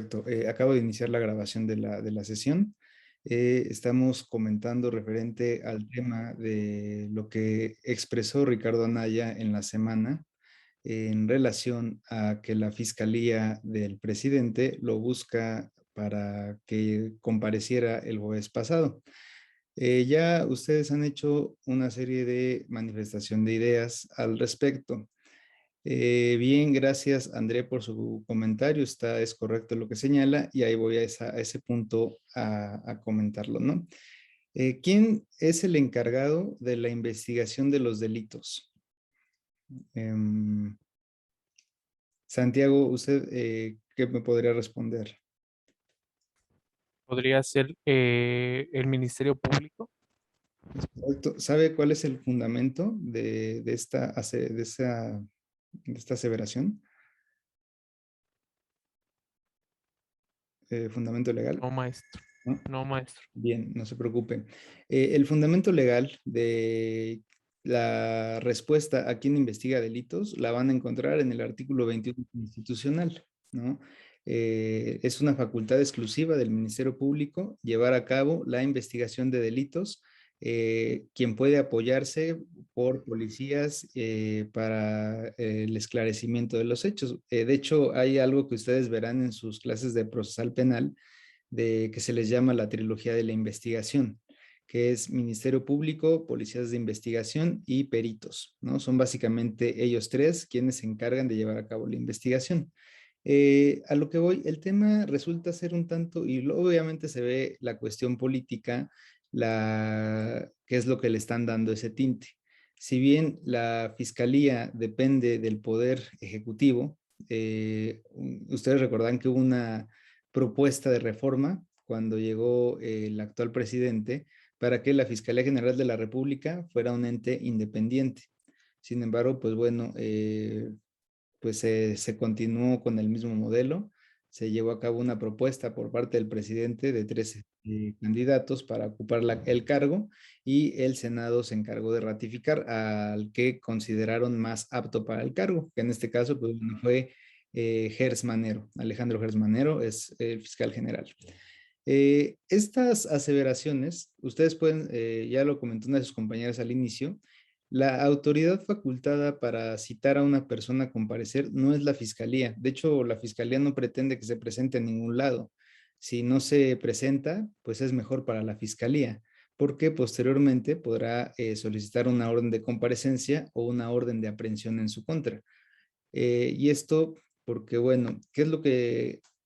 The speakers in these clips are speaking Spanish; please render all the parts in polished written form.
Perfecto. Acabo de iniciar la grabación de la sesión. Estamos comentando referente al tema de lo que expresó Ricardo Anaya en la semana en relación a que la Fiscalía del presidente lo busca para que compareciera el jueves pasado. Ya ustedes han hecho una serie de manifestación de ideas al respecto. Bien, gracias André por su comentario, es correcto lo que señala y ahí voy a ese punto a comentarlo, ¿no? ¿Quién es el encargado de la investigación de los delitos? Em, Santiago, ¿usted qué me podría responder? Podría ser el Ministerio Público. Correcto. ¿Sabe cuál es el fundamento de esta aseveración? ¿Fundamento legal? No, maestro. ¿No? No, maestro. Bien, no se preocupe. El fundamento legal de la respuesta a quien investiga delitos la van a encontrar en el artículo 21 constitucional, ¿no? Es una facultad exclusiva del Ministerio Público llevar a cabo la investigación de delitos, quien puede apoyarse por policías para el esclarecimiento de los hechos. De hecho, hay algo que ustedes verán en sus clases de procesal penal de que se les llama la trilogía de la investigación, que es Ministerio Público, Policías de Investigación y Peritos, ¿no? Son básicamente ellos tres quienes se encargan de llevar a cabo la investigación. A lo que voy, el tema resulta ser un tanto, y obviamente se ve la cuestión política, qué es lo que le están dando ese tinte. Si bien la fiscalía depende del poder ejecutivo, ustedes recordan que hubo una propuesta de reforma cuando llegó el actual presidente para que la Fiscalía General de la República fuera un ente independiente. Sin embargo, pues bueno, pues se continuó con el mismo modelo. Se llevó a cabo una propuesta por parte del presidente de 13 candidatos para ocupar el cargo y el Senado se encargó de ratificar al que consideraron más apto para el cargo, que en este caso pues, fue Gers Manero. Alejandro Gers Manero es el fiscal general. Estas aseveraciones, ustedes pueden, ya lo comentó una de sus compañeras al inicio, la autoridad facultada para citar a una persona a comparecer no es la fiscalía. De hecho, la fiscalía no pretende que se presente en ningún lado. Si no se presenta, pues es mejor para la fiscalía, porque posteriormente podrá solicitar una orden de comparecencia o una orden de aprehensión en su contra. Y esto porque, bueno,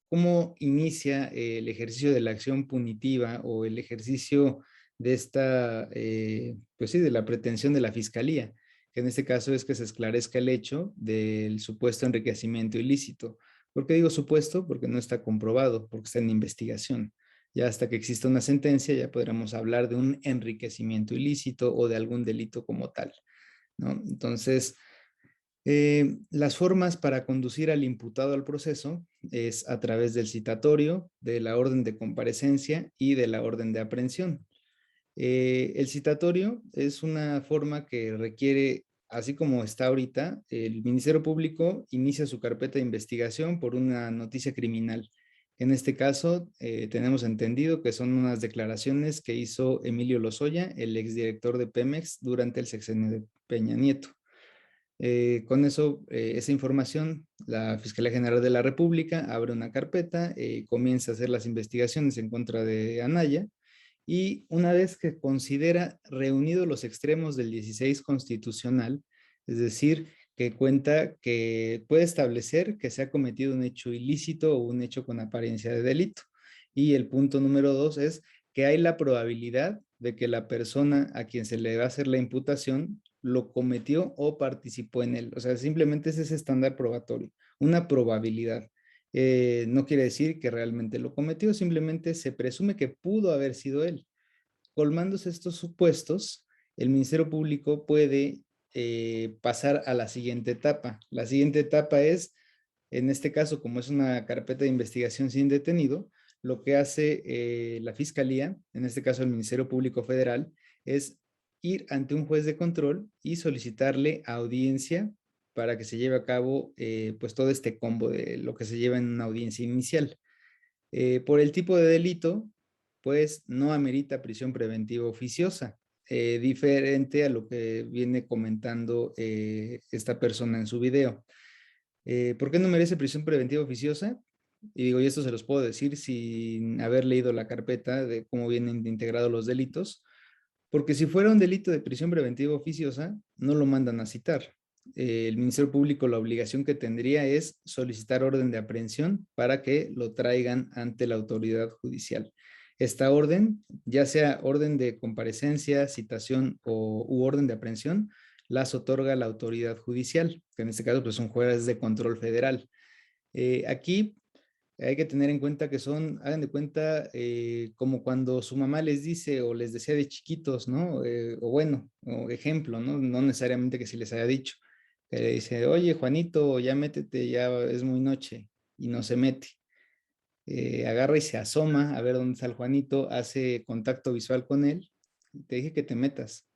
cómo inicia el ejercicio de la acción punitiva o el ejercicio de pues sí, de la pretensión de la fiscalía, que en este caso es que se esclarezca el hecho del supuesto enriquecimiento ilícito. ¿Por qué digo supuesto? Porque no está comprobado, porque está en investigación. Ya hasta que exista una sentencia, ya podremos hablar de un enriquecimiento ilícito o de algún delito como tal, ¿no? Entonces, las formas para conducir al imputado al proceso es a través del citatorio, de la orden de comparecencia y de la orden de aprehensión. El citatorio es una forma que requiere, así como está ahorita, el Ministerio Público inicia su carpeta de investigación por una noticia criminal. En este caso, tenemos entendido que son unas declaraciones que hizo Emilio Lozoya, el exdirector de Pemex, durante el sexenio de Peña Nieto. Con eso, esa información, la Fiscalía General de la República abre una carpeta, comienza a hacer las investigaciones en contra de Anaya y una vez que considera reunidos los extremos del 16 constitucional, es decir, que cuenta que puede establecer que se ha cometido un hecho ilícito o un hecho con apariencia de delito. Y el punto número dos es que hay la probabilidad de que la persona a quien se le va a hacer la imputación lo cometió o participó en él. O sea, simplemente es ese estándar probatorio, una probabilidad. No quiere decir que realmente lo cometió, simplemente se presume que pudo haber sido él. Colmándose estos supuestos, el Ministerio Público puede pasar a la siguiente etapa. La siguiente etapa es, en este caso, como es una carpeta de investigación sin detenido, lo que hace la Fiscalía, en este caso el Ministerio Público Federal, es ir ante un juez de control y solicitarle audiencia para que se lleve a cabo pues todo este combo de lo que se lleva en una audiencia inicial. Por el tipo de delito, pues no amerita prisión preventiva oficiosa, diferente a lo que viene comentando esta persona en su video. ¿Por qué no merece prisión preventiva oficiosa? Y digo, y esto se los puedo decir sin haber leído la carpeta de cómo vienen integrados los delitos, porque si fuera un delito de prisión preventiva oficiosa, no lo mandan a citar. El Ministerio Público la obligación que tendría es solicitar orden de aprehensión para que lo traigan ante la autoridad judicial. Esta orden, ya sea orden de comparecencia, citación u orden de aprehensión, las otorga la autoridad judicial, que en este caso pues, son jueces de control federal. Aquí hay que tener en cuenta que son, hagan de cuenta, como cuando su mamá les dice o les decía de chiquitos, ¿no? O bueno, o ejemplo, ¿no? No necesariamente que si les haya dicho, que le dice, oye, Juanito, ya métete, ya es muy noche, y no se mete. Agarra y se asoma a ver dónde está el Juanito, hace contacto visual con él, te dije que te metas,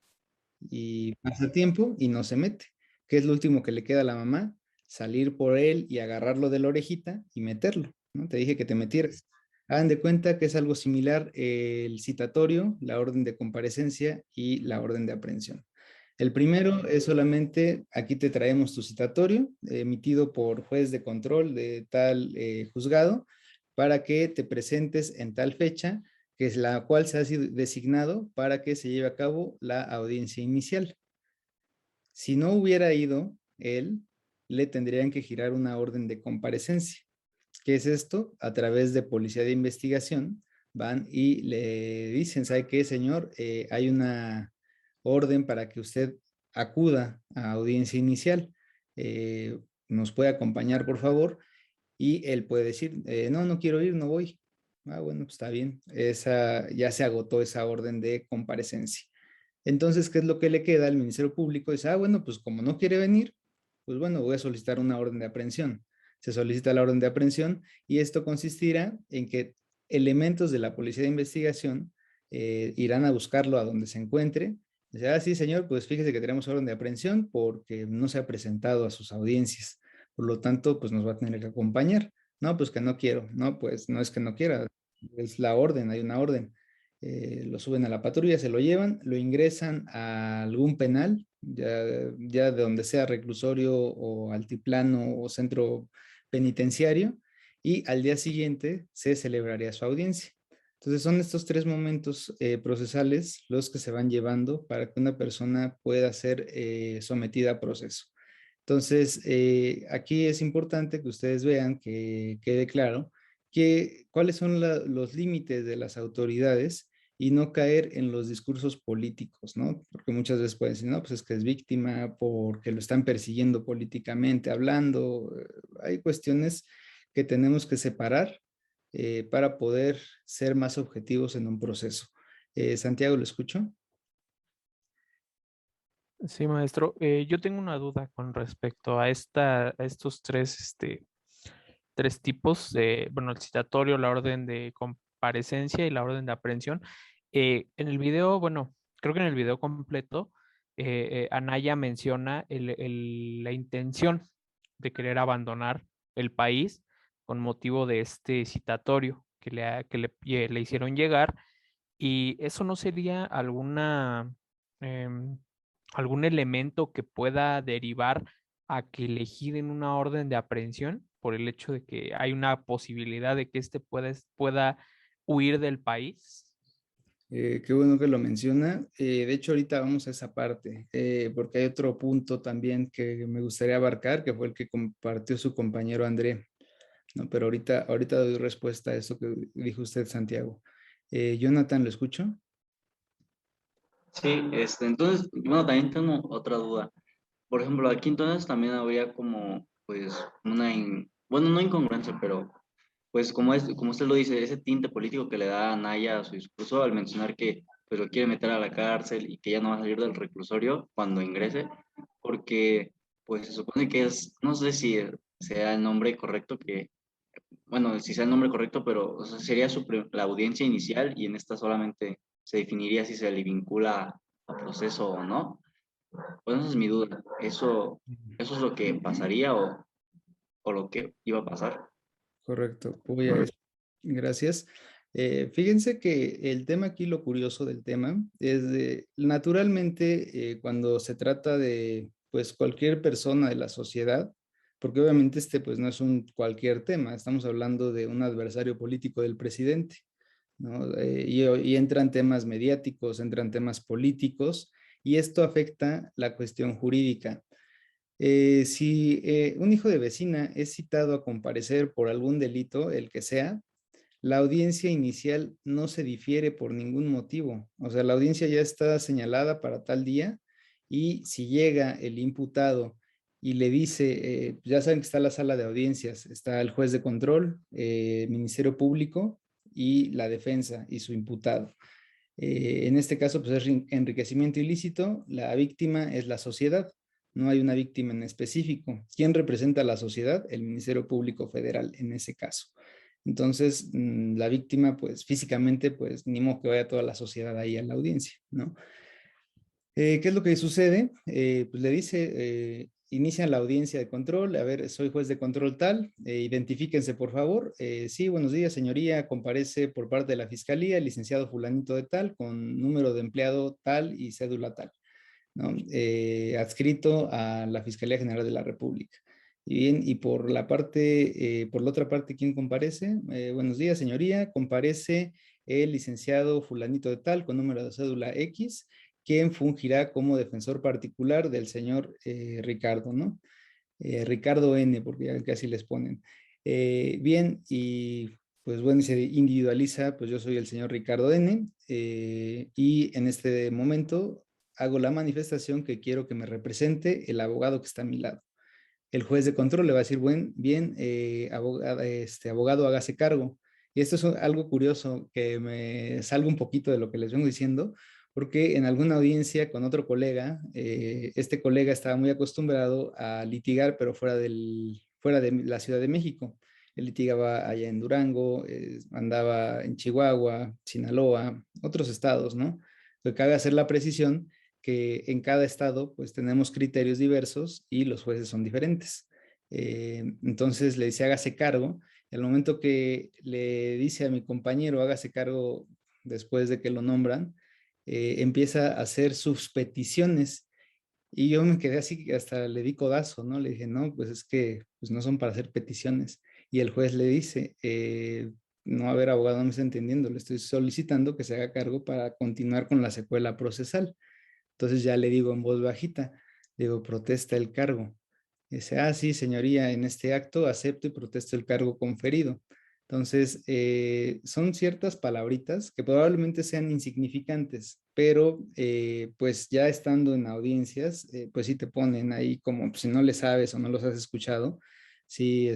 y pasa tiempo y no se mete. ¿Qué es lo último que le queda a la mamá? Salir por él y agarrarlo de la orejita y meterlo, ¿no? Te dije que te metieras. Hagan de cuenta que es algo similar el citatorio, la orden de comparecencia y la orden de aprehensión. El primero es solamente, aquí te traemos tu citatorio emitido por juez de control de tal juzgado para que te presentes en tal fecha, que es la cual se ha sido designado para que se lleve a cabo la audiencia inicial. Si no hubiera ido él, le tendrían que girar una orden de comparecencia. ¿Qué es esto? A través de policía de investigación van y le dicen, ¿sabe qué, señor? Hay una orden para que usted acuda a audiencia inicial. ¿Nos puede acompañar, por favor? Y él puede decir, no, no quiero ir, no voy. Ah, bueno, pues está bien. Esa, ya se agotó esa orden de comparecencia. Entonces, ¿qué es lo que le queda al Ministerio Público? Dice, ah, bueno, pues como no quiere venir, pues bueno, voy a solicitar una orden de aprehensión. Se solicita la orden de aprehensión y esto consistirá en que elementos de la Policía de Investigación irán a buscarlo a donde se encuentre. Dice, ah, sí, señor, pues fíjese que tenemos orden de aprehensión porque no se ha presentado a sus audiencias. Por lo tanto, pues nos va a tener que acompañar. No, pues que no quiero. No, pues no es que no quiera, es la orden, hay una orden. Lo suben a la patrulla, se lo llevan, lo ingresan a algún penal, ya de donde sea reclusorio o altiplano o centro penitenciario, y al día siguiente se celebraría su audiencia. Entonces son estos tres momentos procesales los que se van llevando para que una persona pueda ser sometida a proceso. Entonces, aquí es importante que ustedes vean que quede claro que cuáles son los límites de las autoridades y no caer en los discursos políticos, ¿no? Porque muchas veces pueden decir, no, pues es que es víctima porque lo están persiguiendo políticamente hablando. Hay cuestiones que tenemos que separar para poder ser más objetivos en un proceso. Santiago, ¿lo escucho? Sí, maestro. Yo tengo una duda con respecto a a estos tres, tres tipos de, bueno, el citatorio, la orden de comparecencia y la orden de aprehensión. En el video, bueno, creo que en el video completo, Anaya menciona la intención de querer abandonar el país con motivo de este citatorio le hicieron llegar. ¿Y eso no sería em, algún elemento que pueda derivar a que le giren una orden de aprehensión por el hecho de que hay una posibilidad de que pueda huir del país? Qué bueno que lo menciona. De hecho, ahorita vamos a esa parte, porque hay otro punto también que me gustaría abarcar, que fue el que compartió su compañero André, ¿no? Pero ahorita doy respuesta a eso que dijo usted, Santiago. Jonathan, ¿lo escucho? Sí, entonces, bueno, también tengo otra duda. Por ejemplo, aquí entonces también habría como, pues, bueno, no incongruencia, pero, pues, como usted lo dice, ese tinte político que le da a Naya a su discurso al mencionar que, pues, lo quiere meter a la cárcel y que ya no va a salir del reclusorio cuando ingrese, porque, pues, se supone que no sé si sea el nombre correcto bueno, si sea el nombre correcto, pero o sea, sería la audiencia inicial y en esta solamente se definiría si se le vincula a proceso o no. Pues esa es mi duda. ¿Eso es lo que pasaría o lo que iba a pasar? Correcto. Voy a eso. Gracias. Fíjense que el tema aquí, lo curioso del tema, es de, naturalmente, cuando se trata de, pues, cualquier persona de la sociedad, porque obviamente este, pues, no es un cualquier tema, estamos hablando de un adversario político del presidente, ¿no? Y entran temas mediáticos, entran temas políticos, y esto afecta la cuestión jurídica. Si un hijo de vecina es citado a comparecer por algún delito, el que sea, la audiencia inicial no se difiere por ningún motivo. O sea, la audiencia ya está señalada para tal día y si llega el imputado y le dice, ya saben que está la sala de audiencias, está el juez de control, Ministerio Público y la defensa y su imputado. En este caso, pues es enriquecimiento ilícito, la víctima es la sociedad, no hay una víctima en específico. ¿Quién representa a la sociedad? El Ministerio Público Federal en ese caso. Entonces, la víctima, pues físicamente, pues ni modo que vaya toda la sociedad ahí a la audiencia, ¿no? ¿Qué es lo que sucede? Pues le dice, inicia la audiencia de control, a ver, soy juez de control tal, identifíquense por favor. Sí, buenos días, señoría, comparece por parte de la fiscalía el licenciado fulanito de tal, con número de empleado tal y cédula tal, ¿no? Adscrito a la Fiscalía General de la República. Y bien, y por la parte, por la otra parte, ¿quién comparece? Buenos días, señoría, comparece el licenciado fulanito de tal, con número de cédula X, quien fungirá como defensor particular del señor Ricardo, ¿no? Ricardo N, porque ya casi les ponen. Bien, y pues bueno, se individualiza, pues yo soy el señor Ricardo N, y en este momento hago la manifestación que quiero que me represente el abogado que está a mi lado. El juez de control le va a decir, bien, abogado, abogado, hágase cargo. Y esto es algo curioso, que me salgo un poquito de lo que les vengo diciendo, porque en alguna audiencia con otro colega, este colega estaba muy acostumbrado a litigar, pero fuera de la Ciudad de México. Él litigaba allá en Durango, andaba en Chihuahua, Sinaloa, otros estados, ¿no? Pero cabe hacer la precisión que en cada estado pues tenemos criterios diversos y los jueces son diferentes. Entonces le dice hágase cargo. El momento que le dice a mi compañero hágase cargo después de que lo nombran, empieza a hacer sus peticiones y yo me quedé así, hasta le di codazo, ¿no? Le dije, no, pues es que pues no son para hacer peticiones. Y el juez le dice, no, a ver, abogado, no me está entendiendo, le estoy solicitando que se haga cargo para continuar con la secuela procesal. Entonces ya le digo en voz bajita, digo, protesta el cargo. Dice, sí, señoría, en este acto acepto y protesto el cargo conferido. Entonces, son ciertas palabritas que probablemente sean insignificantes, pero pues ya estando en audiencias, pues sí te ponen ahí como pues, si no le sabes o no los has escuchado, sí,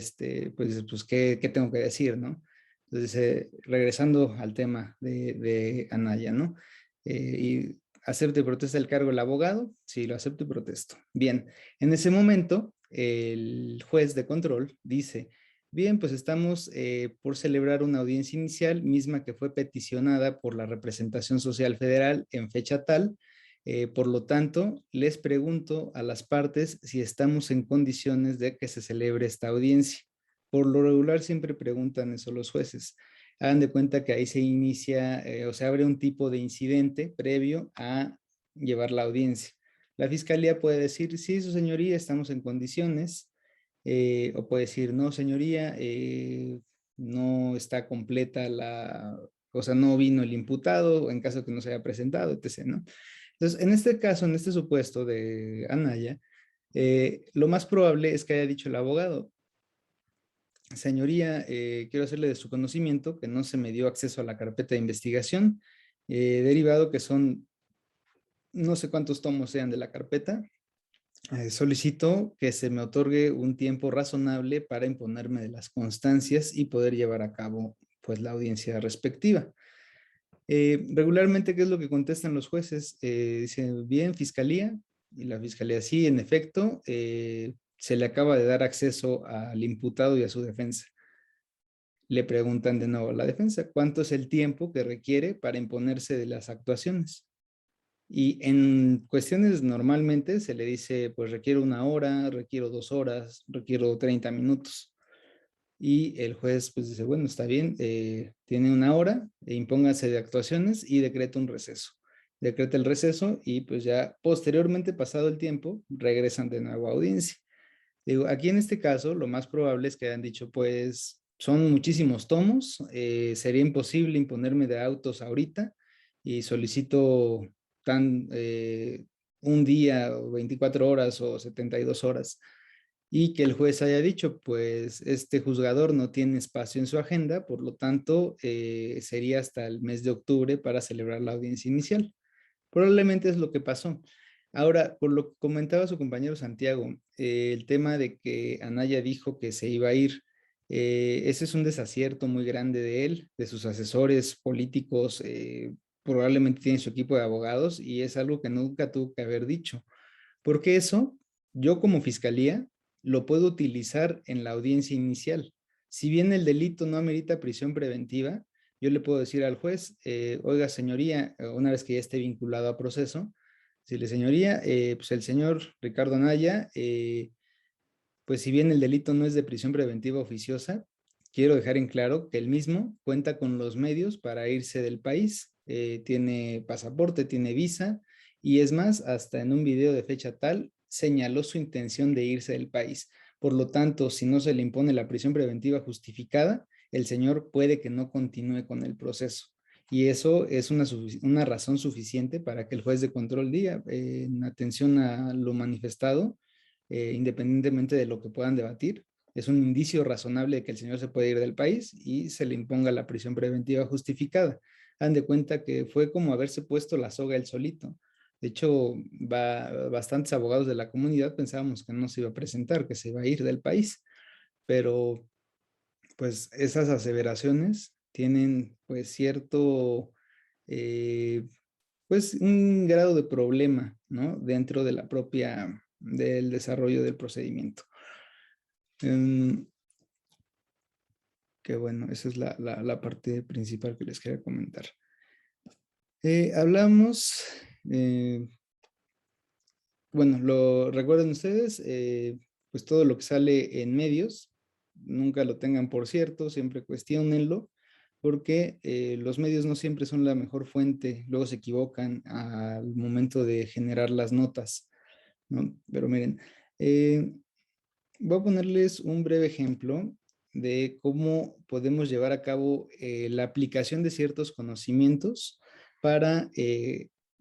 pues ¿qué tengo que decir, no? Entonces, regresando al tema de Anaya, ¿no? Y acepto y protesta el cargo el abogado, sí, lo acepto y protesto. Bien, en ese momento, el juez de control dice, bien, pues estamos por celebrar una audiencia inicial, misma que fue peticionada por la representación social federal en fecha tal. Por lo tanto, les pregunto a las partes si estamos en condiciones de que se celebre esta audiencia. Por lo regular siempre preguntan eso los jueces. Hagan de cuenta que ahí se inicia o se abre un tipo de incidente previo a llevar la audiencia. La fiscalía puede decir, sí, su señoría, estamos en condiciones, o puede decir, no, señoría, no está completa o sea, no vino el imputado, en caso que no se haya presentado, etc., ¿no? Entonces, en este caso, en este supuesto de Anaya, lo más probable es que haya dicho el abogado, señoría, quiero hacerle de su conocimiento que no se me dio acceso a la carpeta de investigación, derivado que son no sé cuántos tomos sean de la carpeta. Solicito que se me otorgue un tiempo razonable para imponerme de las constancias y poder llevar a cabo pues la audiencia respectiva. Regularmente, ¿qué es lo que contestan los jueces? Dicen, bien, fiscalía, y la fiscalía, sí, en efecto, se le acaba de dar acceso al imputado y a su defensa. Le preguntan de nuevo a la defensa, ¿cuánto es el tiempo que requiere para imponerse de las actuaciones? Y en cuestiones normalmente se le dice, pues requiero 1 hora, requiero 2 horas, requiero 30 minutos. y el juez pues dice, bueno, está bien, tiene una hora, impóngase de actuaciones y decreta un receso. Decreta el receso y pues ya posteriormente, pasado el tiempo, regresan de nuevo a audiencia. Digo, aquí en este caso, lo más probable es que hayan dicho, pues son muchísimos tomos, sería imposible imponerme de autos ahorita y solicito tan un día o 24 horas o 72 horas y que el juez haya dicho, pues este juzgador no tiene espacio en su agenda, por lo tanto sería hasta el mes de octubre para celebrar la audiencia inicial. Probablemente es lo que pasó. Ahora, por lo que comentaba su compañero Santiago, el tema de que Anaya dijo que se iba a ir, ese es un desacierto muy grande de él, de sus asesores políticos, probablemente tiene su equipo de abogados y es algo que nunca tuvo que haber dicho. Porque eso, yo como fiscalía, lo puedo utilizar en la audiencia inicial. Si bien el delito no amerita prisión preventiva, yo le puedo decir al juez, oiga, señoría, una vez que ya esté vinculado a proceso, decirle, señoría, pues el señor Ricardo Anaya, pues si bien el delito no es de prisión preventiva oficiosa, quiero dejar en claro que el mismo cuenta con los medios para irse del país, tiene pasaporte, tiene visa, y es más, hasta en un video de fecha tal, señaló su intención de irse del país. Por lo tanto, si no se le impone la prisión preventiva justificada, el señor puede que no continúe con el proceso. Y eso es una razón suficiente para que el juez de control diga, en atención a lo manifestado, independientemente de lo que puedan debatir, es un indicio razonable de que el señor se puede ir del país y se le imponga la prisión preventiva justificada. Han de cuenta que fue como haberse puesto la soga él solito. De hecho, bastantes abogados de la comunidad pensábamos que no se iba a presentar, que se iba a ir del país, pero pues esas aseveraciones tienen pues cierto, eh, pues un grado de problema, ¿no? Dentro de la propia, del desarrollo del procedimiento. Que bueno, esa es la parte principal que les quería comentar. Hablamos, bueno, lo recuerden ustedes, pues todo lo que sale en medios, nunca lo tengan por cierto, siempre cuestionenlo, porque los medios no siempre son la mejor fuente, luego se equivocan al momento de generar las notas, ¿no? Pero miren, voy a ponerles un breve ejemplo de cómo podemos llevar a cabo la aplicación de ciertos conocimientos para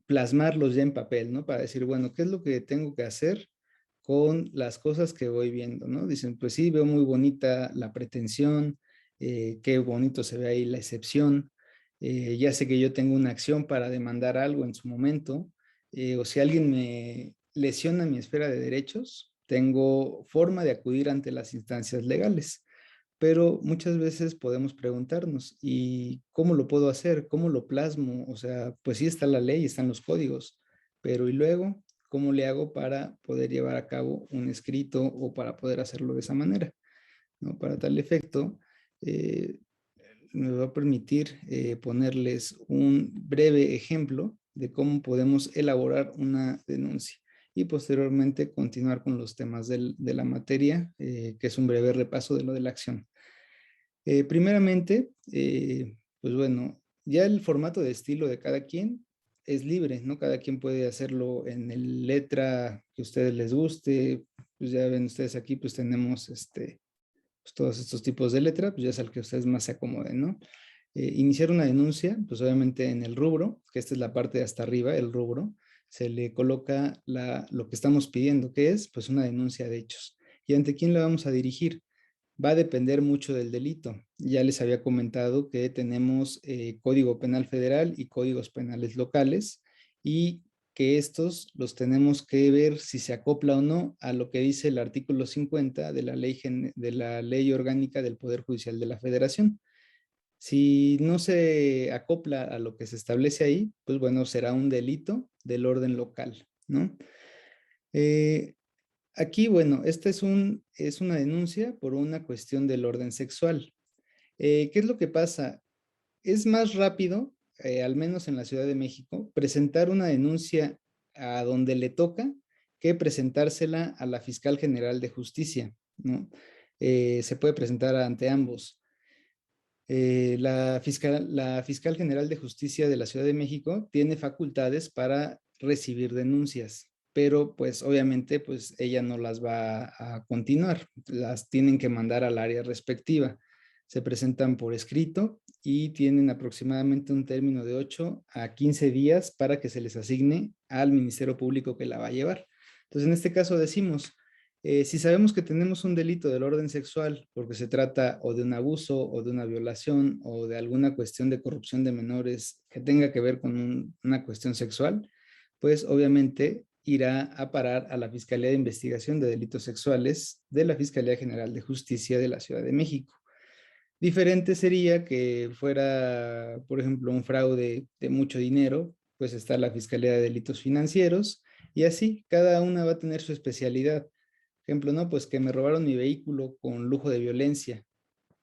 plasmarlos ya en papel, ¿no? Para decir, bueno, ¿qué es lo que tengo que hacer con las cosas que voy viendo, ¿no? Dicen, pues sí, veo muy bonita la pretensión, qué bonito se ve ahí la excepción, ya sé que yo tengo una acción para demandar algo en su momento, o si alguien me lesiona mi esfera de derechos, tengo forma de acudir ante las instancias legales. Pero muchas veces podemos preguntarnos, ¿y cómo lo puedo hacer? ¿Cómo lo plasmo? O sea, pues sí está la ley, están los códigos, pero ¿y luego cómo le hago para poder llevar a cabo un escrito o para poder hacerlo de esa manera? ¿No? Para tal efecto, eh, me va a permitir ponerles un breve ejemplo de cómo podemos elaborar una denuncia y posteriormente continuar con los temas de la materia, que es un breve repaso de lo de la acción. Primeramente, pues bueno, ya el formato de estilo de cada quien es libre, ¿no? Cada quien puede hacerlo en el letra que a ustedes les guste. Pues ya ven ustedes aquí, pues tenemos pues todos estos tipos de letra, pues ya es al que ustedes más se acomoden, ¿no? Iniciar una denuncia, pues obviamente en el rubro, que esta es la parte de hasta arriba, el rubro, se le coloca lo que estamos pidiendo, que es pues una denuncia de hechos. ¿Y ante quién la vamos a dirigir? Va a depender mucho del delito. Ya les había comentado que tenemos Código Penal Federal y códigos penales locales y que estos los tenemos que ver si se acopla o no a lo que dice el artículo 50 de la ley orgánica del Poder Judicial de la Federación. Si no se acopla a lo que se establece ahí, pues bueno, será un delito del orden local, ¿no? Eh, Aquí, bueno, esta es una denuncia por una cuestión del orden sexual. ¿Qué es lo que pasa? Es más rápido, al menos en la Ciudad de México, presentar una denuncia a donde le toca que presentársela a la Fiscal General de Justicia, ¿no? se puede presentar ante ambos. La fiscal general de justicia de la Ciudad de México tiene facultades para recibir denuncias, pero pues obviamente pues ella no las va a continuar, las tienen que mandar al área respectiva. Se presentan por escrito y tienen aproximadamente un término de 8 a 15 días para que se les asigne al Ministerio Público que la va a llevar. Entonces, en este caso decimos, si sabemos que tenemos un delito del orden sexual porque se trata o de un abuso o de una violación o de alguna cuestión de corrupción de menores que tenga que ver con una cuestión sexual, pues obviamente irá a parar a la Fiscalía de Investigación de Delitos Sexuales de la Fiscalía General de Justicia de la Ciudad de México. Diferente sería que fuera, por ejemplo, un fraude de mucho dinero, pues está la Fiscalía de Delitos Financieros y así, cada una va a tener su especialidad. Ejemplo, ¿no? Pues que me robaron mi vehículo con lujo de violencia.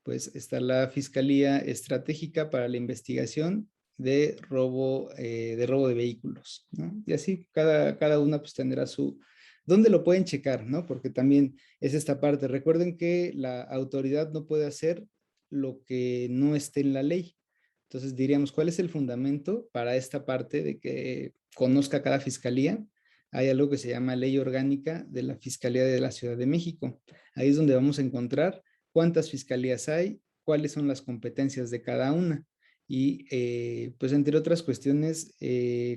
Pues está la Fiscalía Estratégica para la Investigación de robo de vehículos, ¿no? Y así, cada una pues tendrá su... ¿Dónde lo pueden checar, no? Porque también es esta parte. Recuerden que la autoridad no puede hacer lo que no esté en la ley. Entonces diríamos, ¿cuál es el fundamento para esta parte de que conozca cada fiscalía? Hay algo que se llama Ley Orgánica de la Fiscalía de la Ciudad de México. Ahí es donde vamos a encontrar cuántas fiscalías hay, cuáles son las competencias de cada una y, pues, entre otras cuestiones,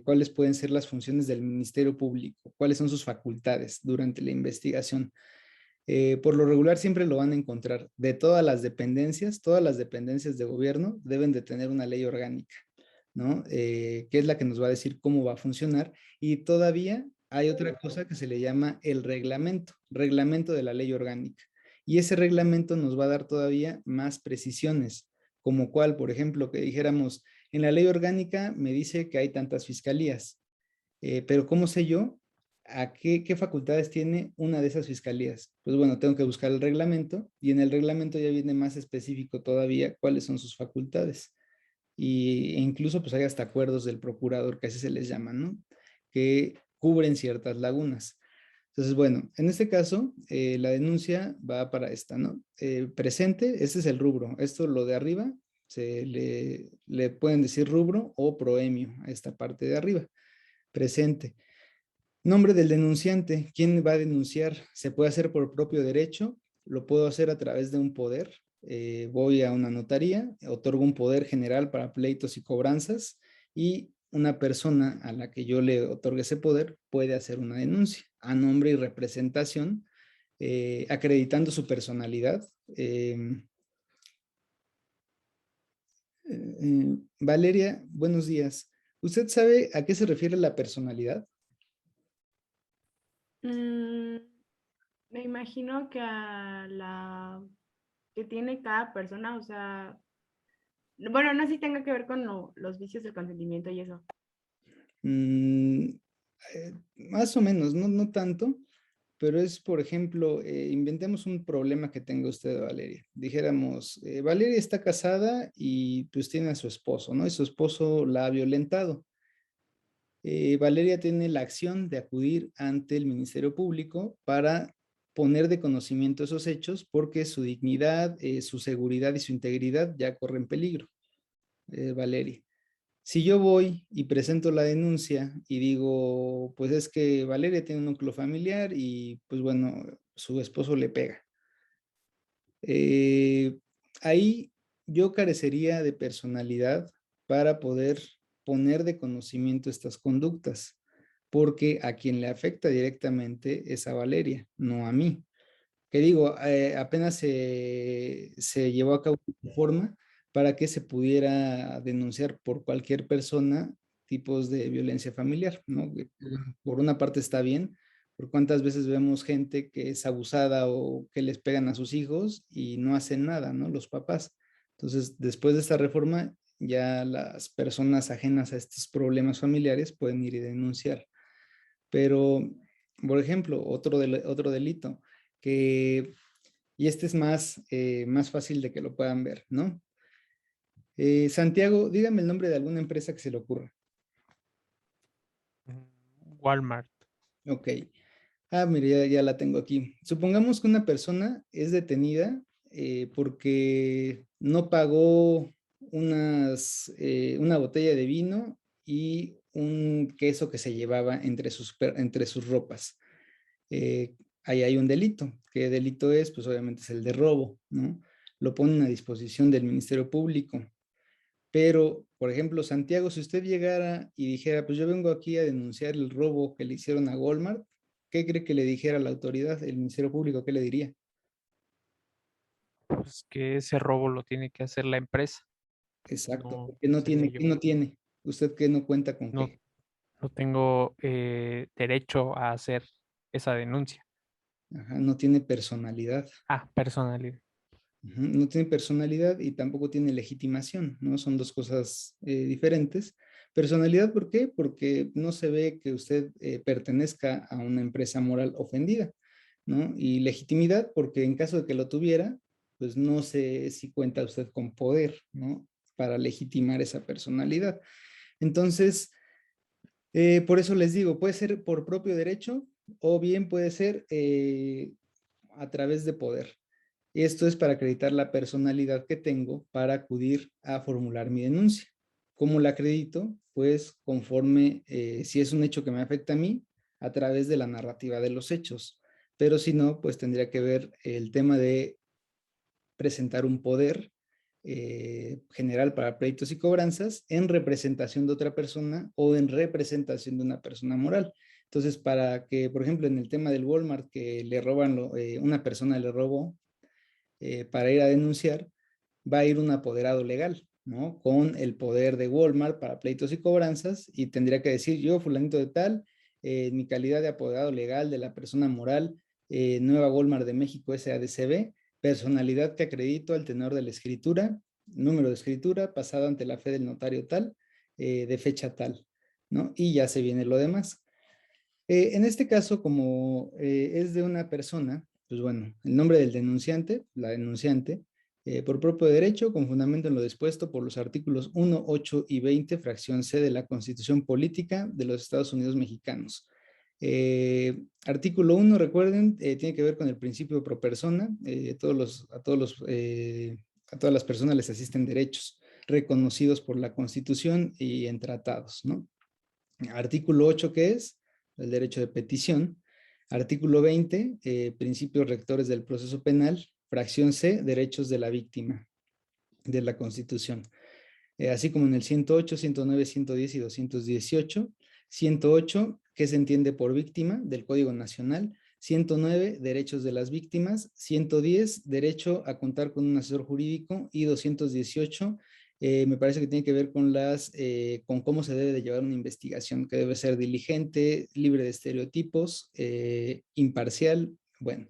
cuáles pueden ser las funciones del Ministerio Público, cuáles son sus facultades durante la investigación. Por lo regular siempre lo van a encontrar. De todas las dependencias de gobierno deben de tener una ley orgánica, ¿no? Que es la que nos va a decir cómo va a funcionar. Y todavía hay otra cosa que se le llama el reglamento de la ley orgánica. Y ese reglamento nos va a dar todavía más precisiones, como cuál, por ejemplo, que dijéramos, en la ley orgánica me dice que hay tantas fiscalías, pero ¿cómo sé yo a qué facultades tiene una de esas fiscalías? Pues bueno, tengo que buscar el reglamento y en el reglamento ya viene más específico todavía cuáles son sus facultades. E incluso pues hay hasta acuerdos del procurador, que así se les llama, ¿no? Que cubren ciertas lagunas. Entonces, bueno, en este caso, la denuncia va para esta, ¿no? Presente, este es el rubro. Esto, lo de arriba, le pueden decir rubro o proemio a esta parte de arriba. Presente. Nombre del denunciante. ¿Quién va a denunciar? Se puede hacer por propio derecho, lo puedo hacer a través de un poder. Voy a una notaría, otorgo un poder general para pleitos y cobranzas y una persona a la que yo le otorgue ese poder puede hacer una denuncia a nombre y representación, acreditando su personalidad. Valeria, buenos días. ¿Usted sabe a qué se refiere la personalidad? Mm, Me imagino que a la que tiene cada persona, o sea, bueno, no sé si tenga que ver con los vicios del consentimiento y eso. Mm, Más o menos, no tanto, pero es, por ejemplo, inventemos un problema que tenga usted, Valeria. Dijéramos, Valeria está casada y pues tiene a su esposo, ¿no? Y su esposo la ha violentado. Valeria tiene la acción de acudir ante el Ministerio Público para poner de conocimiento esos hechos porque su dignidad, su seguridad y su integridad ya corren peligro, Valeria. Si yo voy y presento la denuncia y digo, pues es que Valeria tiene un núcleo familiar y pues bueno, su esposo le pega. Eh, Ahí yo carecería de personalidad para poder poner de conocimiento estas conductas, porque a quien le afecta directamente es a Valeria, no a mí. Que digo, apenas se llevó a cabo de forma para que se pudiera denunciar por cualquier persona tipos de violencia familiar, ¿no? Que, por una parte está bien, por cuántas veces vemos gente que es abusada o que les pegan a sus hijos y no hacen nada, ¿no? Los papás. Entonces, después de esta reforma, ya las personas ajenas a estos problemas familiares pueden ir y denunciar. Pero, por ejemplo, otro delito que, y este es más fácil de que lo puedan ver, ¿no? Santiago, dígame el nombre de alguna empresa que se le ocurra. Walmart. Ok. Mire, ya la tengo aquí. Supongamos que una persona es detenida porque no pagó una botella de vino y un queso que se llevaba entre sus ropas. Eh, Ahí hay un delito. ¿Qué delito es? Pues obviamente es el de robo, ¿no? Lo ponen a disposición del Ministerio Público. Pero, por ejemplo, Santiago, si usted llegara y dijera, pues yo vengo aquí a denunciar el robo que le hicieron a Walmart, ¿qué cree que le dijera la autoridad, el Ministerio Público? ¿Qué le diría? Pues que ese robo lo tiene que hacer la empresa, Exacto, no porque no sería tiene, yo. ¿qué no tiene? ¿Usted qué no cuenta con No, qué? no tengo derecho a hacer esa denuncia. Ajá, no tiene personalidad. Personalidad. Ujú, no tiene personalidad y tampoco tiene legitimación, ¿no? Son dos cosas diferentes. Personalidad, ¿por qué? Porque no se ve que usted pertenezca a una empresa moral ofendida, ¿no? Y legitimidad, porque en caso de que lo tuviera, pues no sé si cuenta usted con poder, ¿no? Para legitimar esa personalidad. Entonces, por eso les digo, puede ser por propio derecho o bien puede ser a través de poder. Esto es para acreditar la personalidad que tengo para acudir a formular mi denuncia. ¿Cómo la acredito? Pues conforme, si es un hecho que me afecta a mí, a través de la narrativa de los hechos. Pero si no, pues tendría que ver el tema de presentar un poder general para pleitos y cobranzas en representación de otra persona o en representación de una persona moral. Entonces, para que, por ejemplo, en el tema del Walmart, que le roban, una persona le robó para ir a denunciar, va a ir un apoderado legal, ¿no? Con el poder de Walmart para pleitos y cobranzas y tendría que decir yo, fulanito de tal, en mi calidad de apoderado legal de la persona moral, Nueva Walmart de México SADCB, personalidad que acredito al tenor de la escritura, número de escritura, pasado ante la fe del notario tal, de fecha tal, ¿no? Y ya se viene lo demás. En este caso, como es de una persona, pues bueno, el nombre del denunciante, la denunciante, por propio derecho, con fundamento en lo dispuesto por los artículos 1, 8 y 20, fracción C de la Constitución Política de los Estados Unidos Mexicanos. Artículo 1, recuerden, tiene que ver con el principio pro persona. A todas las personas les asisten derechos reconocidos por la Constitución y en tratados, ¿no? Artículo 8, ¿qué es? El derecho de petición. Artículo 20, principios rectores del proceso penal. Fracción C, derechos de la víctima de la Constitución. Así como en el 108, 109, 110 y 218. 108, ¿qué se entiende por víctima? Del Código Nacional. 109, derechos de las víctimas. 110, derecho a contar con un asesor jurídico. Y 218, me parece que tiene que ver con cómo se debe de llevar una investigación, que debe ser diligente, libre de estereotipos, imparcial, bueno,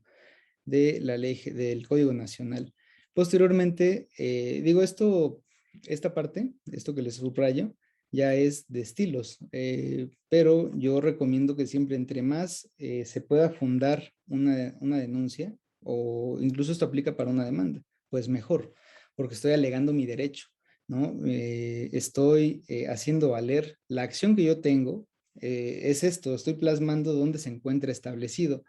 de la ley del Código Nacional. Posteriormente, digo esta parte, esto que les subrayo, ya es de estilos, pero yo recomiendo que siempre entre más se pueda fundar una denuncia, o incluso esto aplica para una demanda, pues mejor, porque estoy alegando mi derecho, ¿no? Estoy haciendo valer la acción que yo tengo, es esto, estoy plasmando dónde se encuentra establecido.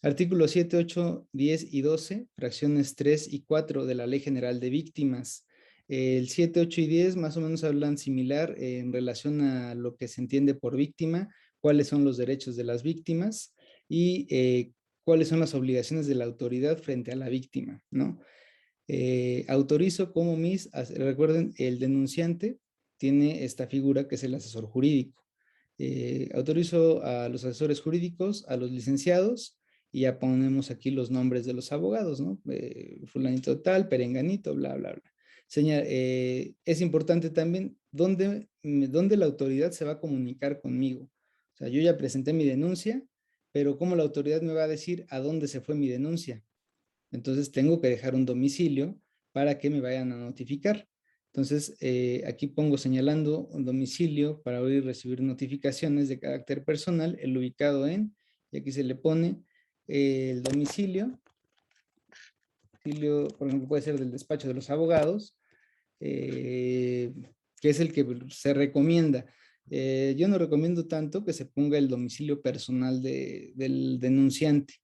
Artículos 7, 8, 10 y 12, fracciones 3 y 4 de la Ley General de Víctimas. El 7, 8 y 10 más o menos hablan similar en relación a lo que se entiende por víctima, cuáles son los derechos de las víctimas y cuáles son las obligaciones de la autoridad frente a la víctima, ¿no? Autorizo como recuerden, el denunciante tiene esta figura que es el asesor jurídico. Autorizo a los asesores jurídicos, a los licenciados, y ya ponemos aquí los nombres de los abogados, ¿no? Fulanito tal, perenganito, bla, bla, bla. Es importante también dónde la autoridad se va a comunicar conmigo. O sea, yo ya presenté mi denuncia, pero ¿cómo la autoridad me va a decir a dónde se fue mi denuncia? Entonces tengo que dejar un domicilio para que me vayan a notificar. Entonces, aquí pongo señalando un domicilio para oír y recibir notificaciones de carácter personal, el ubicado y aquí se le pone el domicilio, por ejemplo, puede ser del despacho de los abogados, que es el que se recomienda. Yo no recomiendo tanto que se ponga el domicilio personal del denunciante,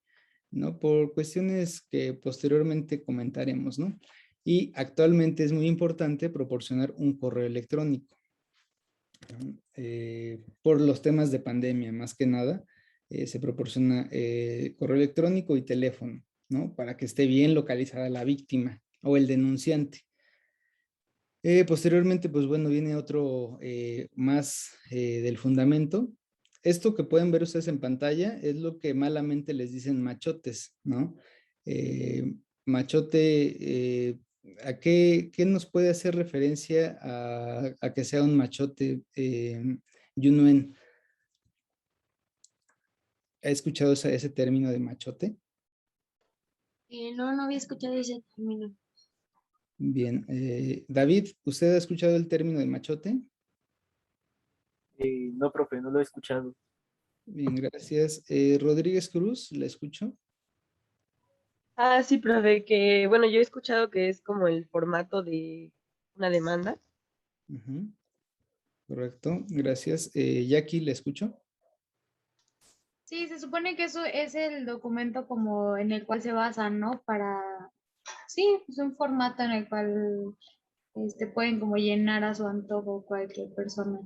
¿no? Por cuestiones que posteriormente comentaremos, ¿no? Y actualmente es muy importante proporcionar un correo electrónico, ¿no? Por los temas de pandemia, más que nada, se proporciona correo electrónico y teléfono, ¿no? Para que esté bien localizada la víctima o el denunciante. Posteriormente, pues bueno, viene otro más del fundamento. Esto que pueden ver ustedes en pantalla es lo que malamente les dicen machotes, ¿no? Machote, ¿qué nos puede hacer referencia a que sea un machote, Yunuen? ¿Ha escuchado ese término de machote? No, no había escuchado ese término. Bien. David, ¿usted ha escuchado el término de machote? No, profe, no lo he escuchado. Bien, gracias. Rodríguez Cruz, ¿la escucho? Ah, sí, profe, que bueno, yo he escuchado que es como el formato de una demanda. Ujú, correcto, gracias. Jackie, ¿la escucho? Sí, se supone que eso es el documento como en el cual se basan, ¿no? Para, sí, es un formato en el cual pueden como llenar a su antojo cualquier persona.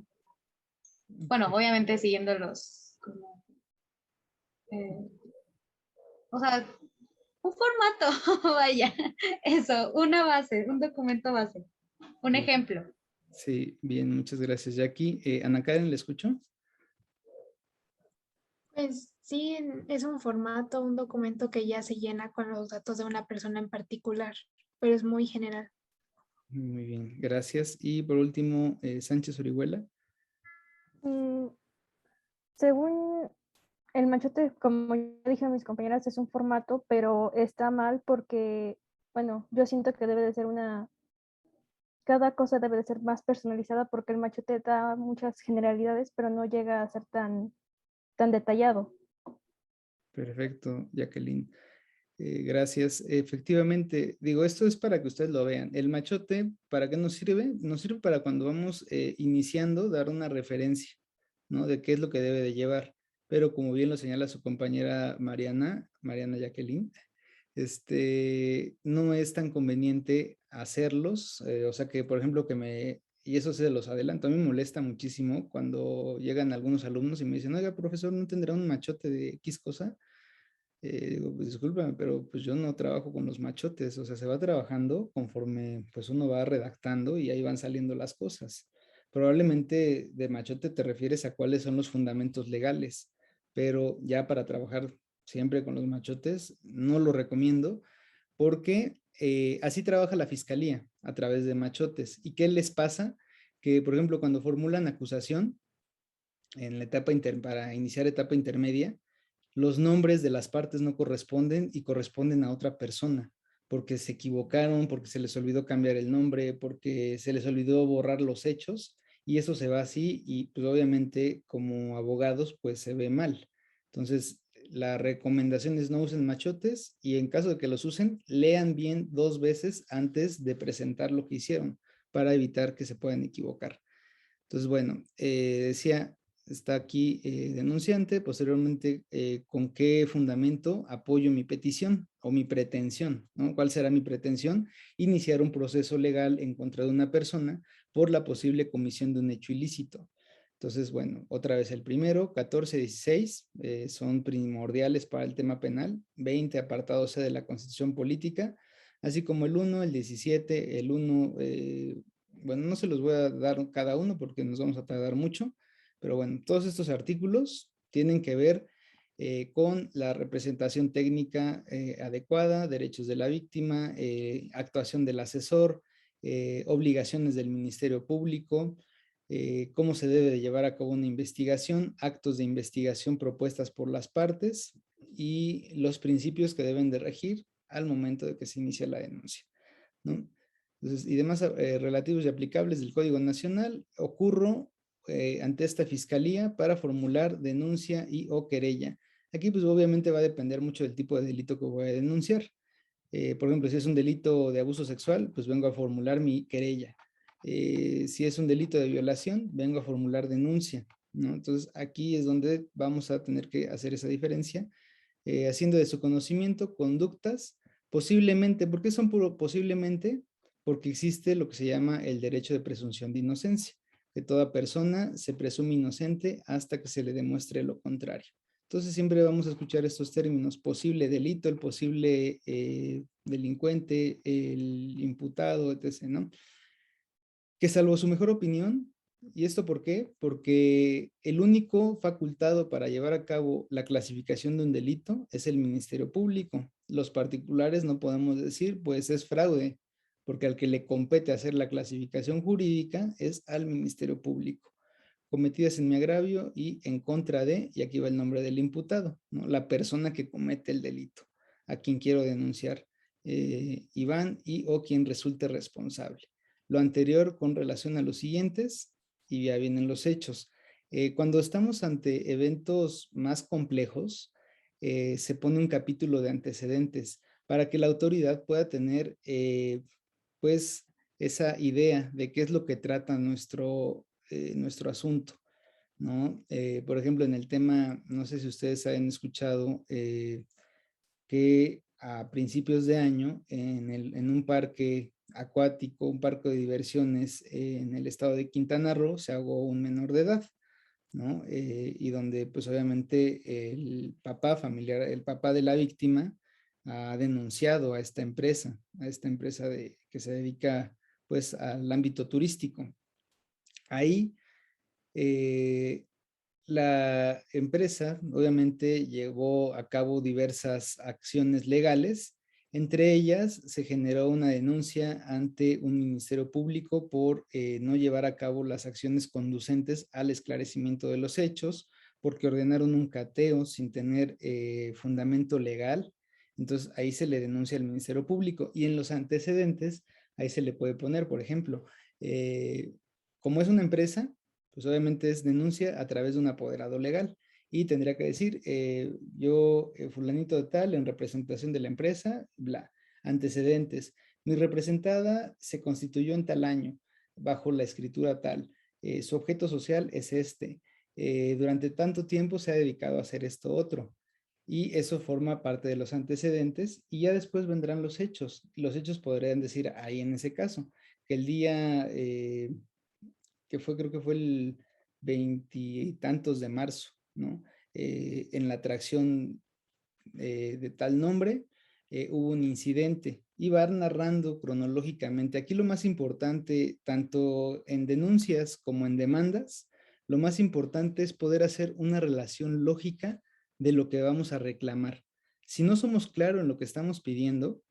Bueno, obviamente siguiendo los, como, eh, o sea, un formato, vaya, eso, una base, un documento base, un Bien. ejemplo. Sí, bien, muchas gracias, Jackie. Ana Karen, ¿la escucho? Pues sí, es un formato, un documento que ya se llena con los datos de una persona en particular, pero es muy general. Muy bien, gracias. Y por último, Sánchez Orihuela. Mm, Según el machote, como ya dije a mis compañeras, es un formato, pero está mal porque, bueno, yo siento que debe de ser cada cosa debe de ser más personalizada porque el machote da muchas generalidades, pero no llega a ser tan detallado. Perfecto, Jacqueline. Gracias. Efectivamente, digo, esto es para que ustedes lo vean. El machote, ¿para qué nos sirve? Nos sirve para cuando vamos iniciando, dar una referencia, ¿no? De qué es lo que debe de llevar. Pero como bien lo señala su compañera Mariana Jacqueline, no es tan conveniente hacerlos. O sea que, por ejemplo, y eso se los adelanto, a mí me molesta muchísimo cuando llegan algunos alumnos y me dicen, oiga, profesor, ¿no tendrá un machote de X cosa? Digo, pues discúlpame, pero pues yo no trabajo con los machotes, o sea, se va trabajando conforme pues uno va redactando y ahí van saliendo las cosas. Probablemente de machote te refieres a cuáles son los fundamentos legales, pero ya para trabajar siempre con los machotes no lo recomiendo porque así trabaja la fiscalía a través de machotes. ¿Y qué les pasa? Que, por ejemplo, cuando formulan acusación en la para iniciar etapa intermedia, los nombres de las partes no corresponden y corresponden a otra persona, porque se equivocaron, porque se les olvidó cambiar el nombre, porque se les olvidó borrar los hechos, y eso se va así, y pues obviamente como abogados pues se ve mal. Entonces, la recomendación es no usen machotes y en caso de que los usen, lean bien 2 veces antes de presentar lo que hicieron para evitar que se puedan equivocar. Entonces, bueno, decía, está aquí denunciante, posteriormente, ¿con qué fundamento apoyo mi petición o mi pretensión? ¿No? ¿Cuál será mi pretensión? Iniciar un proceso legal en contra de una persona por la posible comisión de un hecho ilícito. Entonces, bueno, otra vez el primero, 14, 16, son primordiales para el tema penal, 20 apartado C de la Constitución Política, así como el 1, el 17, el 1, bueno, no se los voy a dar cada uno porque nos vamos a tardar mucho, pero bueno, todos estos artículos tienen que ver con la representación técnica adecuada, derechos de la víctima, actuación del asesor, obligaciones del Ministerio Público, cómo se debe de llevar a cabo una investigación, actos de investigación propuestas por las partes y los principios que deben de regir al momento de que se inicia la denuncia, ¿no? Entonces, y demás relativos y aplicables del Código Nacional, ocurro ante esta fiscalía para formular denuncia y o querella. Aquí pues obviamente va a depender mucho del tipo de delito que voy a denunciar. Por ejemplo, si es un delito de abuso sexual, pues vengo a formular mi querella. Si es un delito de violación, vengo a formular denuncia, ¿no? Entonces, aquí es donde vamos a tener que hacer esa diferencia, haciendo de su conocimiento conductas, posiblemente, ¿por qué son posiblemente? Porque existe lo que se llama el derecho de presunción de inocencia, que toda persona se presume inocente hasta que se le demuestre lo contrario. Entonces siempre vamos a escuchar estos términos: posible delito, el posible delincuente, el imputado, etc., ¿no? Que salvo su mejor opinión, ¿y esto por qué? Porque el único facultado para llevar a cabo la clasificación de un delito es el Ministerio Público. Los particulares no podemos decir, pues es fraude, porque al que le compete hacer la clasificación jurídica es al Ministerio Público. Cometidas en mi agravio y en contra de, y aquí va el nombre del imputado, ¿no? La persona que comete el delito, a quien quiero denunciar, Iván, y o quien resulte responsable. Lo anterior con relación a los siguientes, y ya vienen los hechos. Cuando estamos ante eventos más complejos, se pone un capítulo de antecedentes para que la autoridad pueda tener, pues, esa idea de qué es lo que trata nuestro asunto, ¿no? Por ejemplo, en el tema, no sé si ustedes han escuchado que a principios de año en un parque acuático, un parque de diversiones en el estado de Quintana Roo, se ahogó un menor de edad, ¿no? Y donde pues obviamente el papá familiar, el papá de la víctima ha denunciado a esta empresa que se dedica pues al ámbito turístico. Ahí la empresa obviamente llevó a cabo diversas acciones legales. Entre ellas se generó una denuncia ante un ministerio público por no llevar a cabo las acciones conducentes al esclarecimiento de los hechos, porque ordenaron un cateo sin tener fundamento legal. Entonces ahí se le denuncia al ministerio público, y en los antecedentes ahí se le puede poner, por ejemplo, como es una empresa, pues obviamente es denuncia a través de un apoderado legal, y tendría que decir, yo, fulanito de tal, en representación de la empresa, bla, antecedentes. Mi representada se constituyó en tal año, bajo la escritura tal. Su objeto social es este. Durante tanto tiempo se ha dedicado a hacer esto otro. Y eso forma parte de los antecedentes, y ya después vendrán los hechos. Los hechos podrían decir ahí en ese caso, que el día... que fue, creo que fue el 20 de marzo, ¿no? En la atracción de tal nombre, hubo un incidente, y va narrando cronológicamente. Aquí lo más importante, tanto en denuncias como en demandas, lo más importante es poder hacer una relación lógica de lo que vamos a reclamar. Si no somos claros en lo que estamos pidiendo,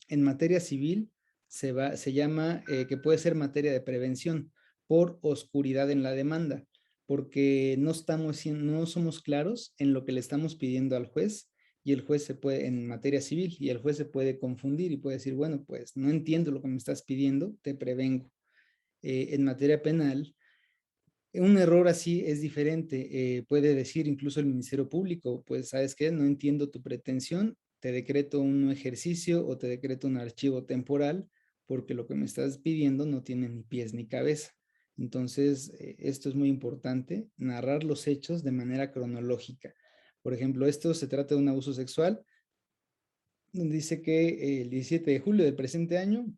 en materia civil se llama que puede ser materia de prevención por oscuridad en la demanda, porque no somos claros en lo que le estamos pidiendo al juez, y el juez se puede, en materia civil, y el juez se puede confundir y puede decir, bueno, pues no entiendo lo que me estás pidiendo, te prevengo. En materia penal, un error así es diferente. Puede decir incluso el Ministerio Público, pues, ¿sabes qué? No entiendo tu pretensión, te decreto un ejercicio o te decreto un archivo temporal, porque lo que me estás pidiendo no tiene ni pies ni cabeza. Entonces, esto es muy importante, narrar los hechos de manera cronológica. Por ejemplo, esto se trata de un abuso sexual, donde dice que el 17 de julio del presente año,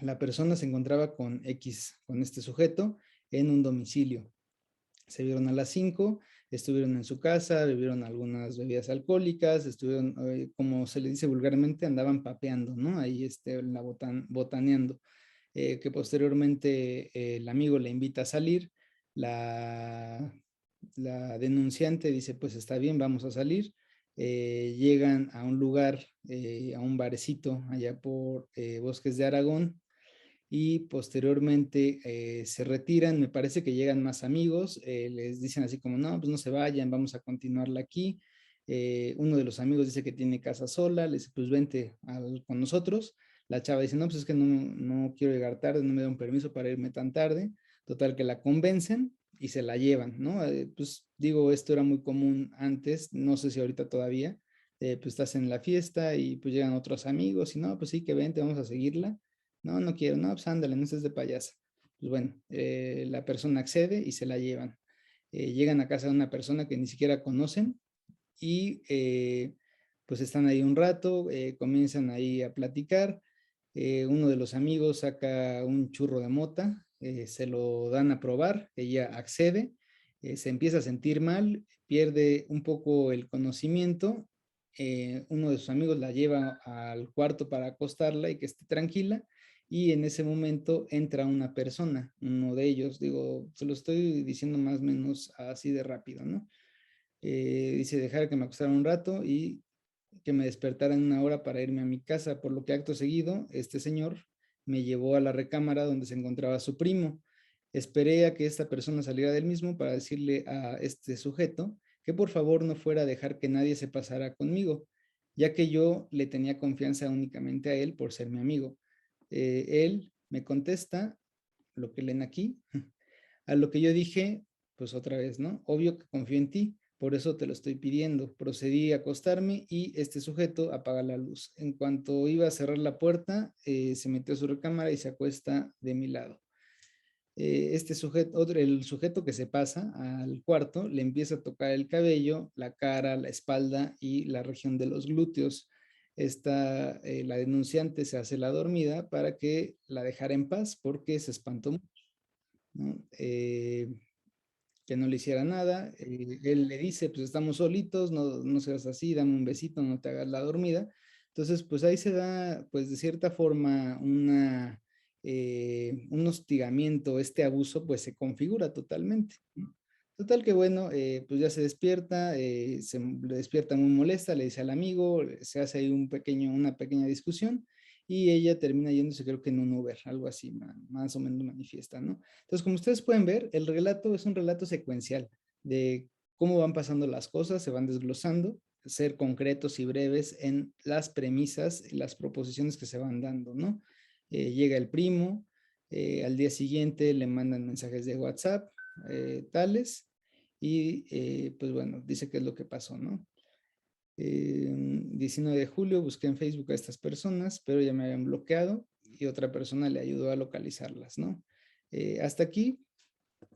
la persona se encontraba con este sujeto, en un domicilio. Se vieron a las 5, estuvieron en su casa, bebieron algunas bebidas alcohólicas, estuvieron, como se le dice vulgarmente, andaban papeando, ¿no? Ahí botaneando. Que posteriormente el amigo le invita a salir, la denunciante dice, pues está bien, vamos a salir. Llegan a un lugar, a un barecito allá por Bosques de Aragón, y posteriormente se retiran. Me parece que llegan más amigos, les dicen así como, no, pues no se vayan, vamos a continuarla aquí. Uno de los amigos dice que tiene casa sola, les dice, pues vente con nosotros. La chava dice, no, pues es que no quiero llegar tarde, no me da un permiso para irme tan tarde. Total que la convencen y se la llevan, ¿no? Pues digo, esto era muy común antes, no sé si ahorita todavía. Pues estás en la fiesta y pues llegan otros amigos y no, pues sí, que vente, vamos a seguirla. No, no quiero, no, pues ándale, no estés de payasa. Pues bueno, la persona accede y se la llevan. Llegan a casa de una persona que ni siquiera conocen y pues están ahí un rato, comienzan ahí a platicar. Uno de los amigos saca un churro de mota, se lo dan a probar, ella accede, se empieza a sentir mal, pierde un poco el conocimiento. Uno de sus amigos la lleva al cuarto para acostarla y que esté tranquila, y en ese momento entra una persona, uno de ellos, digo, se lo estoy diciendo más o menos así de rápido, ¿no? Dice dejar que me acostara un rato y que me despertara en una hora para irme a mi casa, por lo que acto seguido, este señor me llevó a la recámara donde se encontraba su primo. Esperé a que esta persona saliera del mismo para decirle a este sujeto que por favor no fuera a dejar que nadie se pasara conmigo, ya que yo le tenía confianza únicamente a él por ser mi amigo. Él me contesta lo que leen aquí, a lo que yo dije, pues otra vez, ¿no? Obvio que confío en ti, por eso te lo estoy pidiendo. Procedí a acostarme y este sujeto apaga la luz. En cuanto iba a cerrar la puerta, se metió a su recámara y se acuesta de mi lado. Este sujeto, el sujeto que se pasa al cuarto, le empieza a tocar el cabello, la cara, la espalda y la región de los glúteos. La denunciante se hace la dormida para que la dejara en paz porque se espantó mucho, ¿no? Que no le hiciera nada. Él le dice, pues estamos solitos, no seas así, dame un besito, no te hagas la dormida. Entonces, pues ahí se da, pues de cierta forma, un hostigamiento, este abuso, pues se configura totalmente, ¿no? Total que bueno, pues ya se despierta, le despierta muy molesta, le dice al amigo, se hace ahí una pequeña discusión y ella termina yéndose, creo que en un Uber, algo así, más o menos manifiesta, ¿no? Entonces, como ustedes pueden ver, el relato es un relato secuencial de cómo van pasando las cosas, se van desglosando, ser concretos y breves en las premisas y las proposiciones que se van dando, ¿no? Llega el primo, al día siguiente le mandan mensajes de WhatsApp, tales, y pues bueno, dice qué es lo que pasó, ¿no? 19 de julio busqué en Facebook a estas personas, pero ya me habían bloqueado y otra persona le ayudó a localizarlas, ¿no? Hasta aquí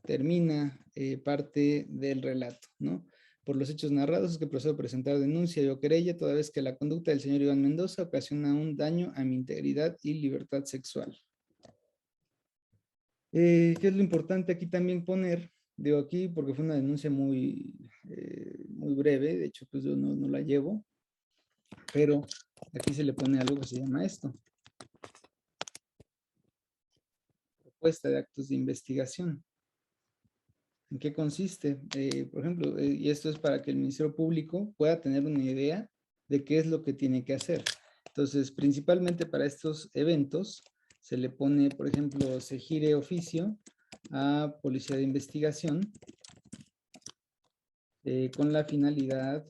termina parte del relato, ¿no? Por los hechos narrados es que procedo a presentar denuncia o querella toda vez que la conducta del señor Iván Mendoza ocasiona un daño a mi integridad y libertad sexual. ¿Qué es lo importante aquí también poner? Digo aquí porque fue una denuncia muy breve, de hecho pues yo no la llevo, pero aquí se le pone algo que se llama esto. Propuesta de actos de investigación. ¿En qué consiste? Por ejemplo, y esto es para que el Ministerio Público pueda tener una idea de qué es lo que tiene que hacer. Entonces, principalmente para estos eventos, se le pone, por ejemplo, se gire oficio a Policía de Investigación con la finalidad,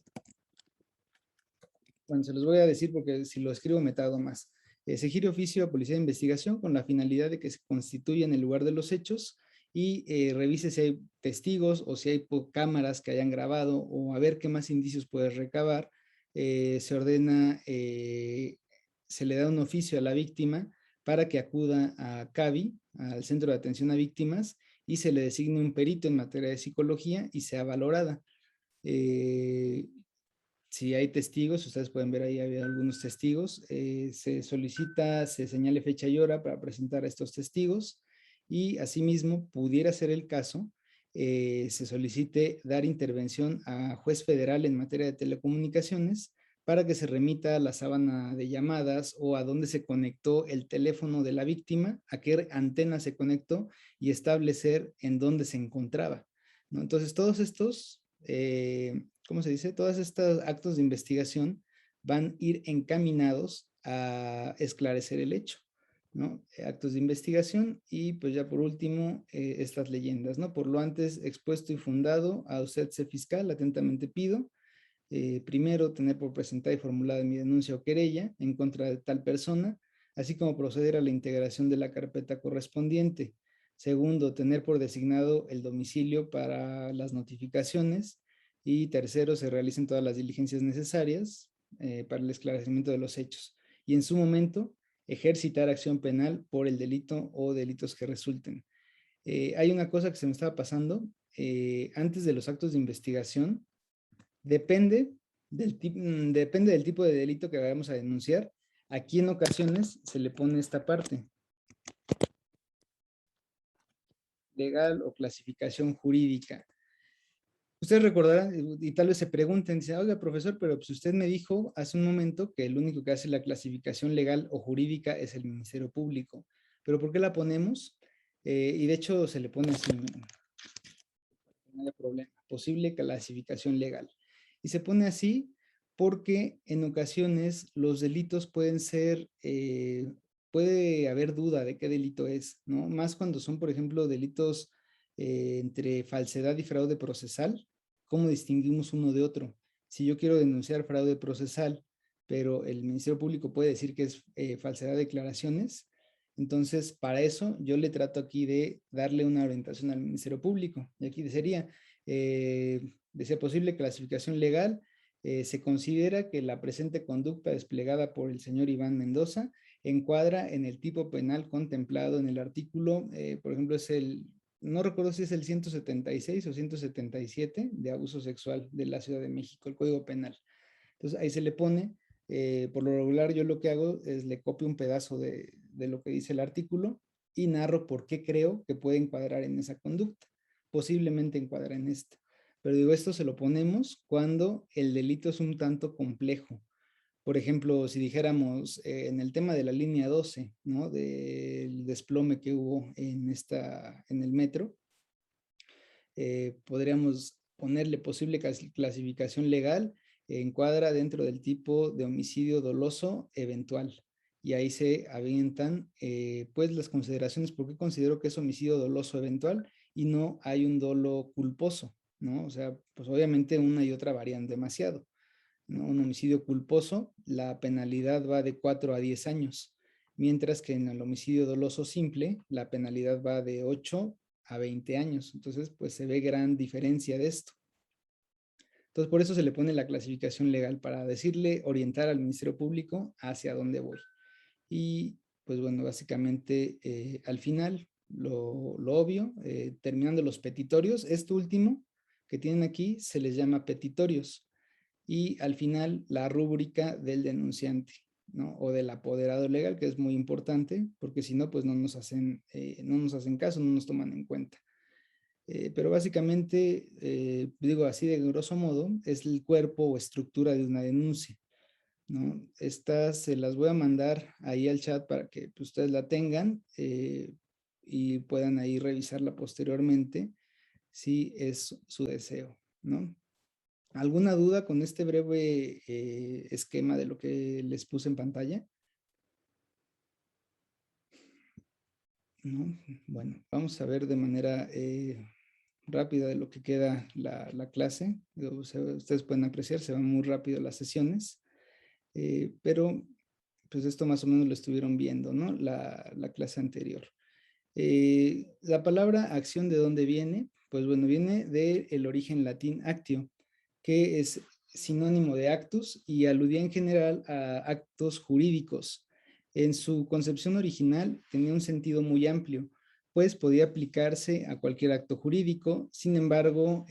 bueno, se los voy a decir porque si lo escribo me tardo más. Se gire oficio a Policía de Investigación con la finalidad de que se constituya en el lugar de los hechos y revise si hay testigos o si hay cámaras que hayan grabado o a ver qué más indicios puede recabar. Se ordena, se le da un oficio a la víctima para que acuda a CAVI, al Centro de Atención a Víctimas, y se le designe un perito en materia de psicología y sea valorada. Si hay testigos, ustedes pueden ver ahí había algunos testigos, se solicita, se señale fecha y hora para presentar a estos testigos y asimismo pudiera ser el caso, se solicite dar intervención a juez federal en materia de telecomunicaciones para que se remita la sábana de llamadas o a dónde se conectó el teléfono de la víctima, a qué antena se conectó y establecer en dónde se encontraba, ¿no? Entonces todos estos... ¿cómo se dice? Todos estos actos de investigación van a ir encaminados a esclarecer el hecho, ¿no? Actos de investigación y pues ya por último estas leyendas, ¿no? Por lo antes expuesto y fundado, a usted, fiscal, atentamente pido, primero, tener por presentada y formulada mi denuncia o querella en contra de tal persona, así como proceder a la integración de la carpeta correspondiente. Segundo, tener por designado el domicilio para las notificaciones. Y tercero, se realicen todas las diligencias necesarias para el esclarecimiento de los hechos. Y en su momento, ejercitar acción penal por el delito o delitos que resulten. Hay una cosa que se me estaba pasando. Antes de los actos de investigación, depende depende del tipo de delito que vayamos a denunciar. Aquí en ocasiones se le pone esta parte. Legal o clasificación jurídica. Ustedes recordarán y tal vez se pregunten, dicen, oiga, profesor, pero pues usted me dijo hace un momento que el único que hace la clasificación legal o jurídica es el Ministerio Público. ¿Pero por qué la ponemos? Y de hecho se le pone así, no hay problema, posible clasificación legal. Y se pone así porque en ocasiones los delitos pueden ser, puede haber duda de qué delito es, ¿no? Más cuando son, por ejemplo, delitos entre falsedad y fraude procesal. ¿Cómo distinguimos uno de otro? Si yo quiero denunciar fraude procesal, pero el Ministerio Público puede decir que es falsedad de declaraciones, entonces para eso yo le trato aquí de darle una orientación al Ministerio Público. Y aquí sería, de ser posible clasificación legal, se considera que la presente conducta desplegada por el señor Iván Mendoza encuadra en el tipo penal contemplado en el artículo, por ejemplo, es el, no recuerdo si es el 176 o 177 de abuso sexual de la Ciudad de México, el Código Penal. Entonces ahí se le pone, por lo regular yo lo que hago es le copio un pedazo de lo que dice el artículo y narro por qué creo que puede encuadrar en esa conducta, posiblemente encuadra en esta. Pero digo, esto se lo ponemos cuando el delito es un tanto complejo. Por ejemplo, si dijéramos en el tema de la línea 12, ¿no? Del desplome que hubo en el metro, podríamos ponerle posible clasificación legal, encuadra dentro del tipo de homicidio doloso eventual. Y ahí se avientan pues las consideraciones, por qué considero que es homicidio doloso eventual y no hay un dolo culposo, ¿no? O sea, pues obviamente una y otra varían demasiado, ¿no? Un homicidio culposo, la penalidad va de 4 a 10 años, mientras que en el homicidio doloso simple, la penalidad va de 8 a 20 años. Entonces, pues se ve gran diferencia de esto. Entonces, por eso se le pone la clasificación legal, para decirle, orientar al Ministerio Público hacia dónde voy. Y, pues bueno, básicamente, al final, lo obvio, terminando los petitorios, este último que tienen aquí se les llama petitorios. Y al final, la rúbrica del denunciante, ¿no? O del apoderado legal, que es muy importante, porque si no, pues no nos hacen caso, no nos toman en cuenta. Pero básicamente, digo así de grosso modo, es el cuerpo o estructura de una denuncia, ¿no? Estas se las voy a mandar ahí al chat para que pues, ustedes la tengan y puedan ahí revisarla posteriormente si es su deseo, ¿no? ¿Alguna duda con este breve esquema de lo que les puse en pantalla? ¿No? Bueno, vamos a ver de manera rápida de lo que queda la clase. Ustedes pueden apreciar, se van muy rápido las sesiones, pero pues esto más o menos lo estuvieron viendo, ¿no? La clase anterior. La palabra acción, ¿de dónde viene? Pues bueno, viene del origen latín actio, que es sinónimo de actus y aludía en general a actos jurídicos. En su concepción original tenía un sentido muy amplio, pues podía aplicarse a cualquier acto jurídico. Sin embargo,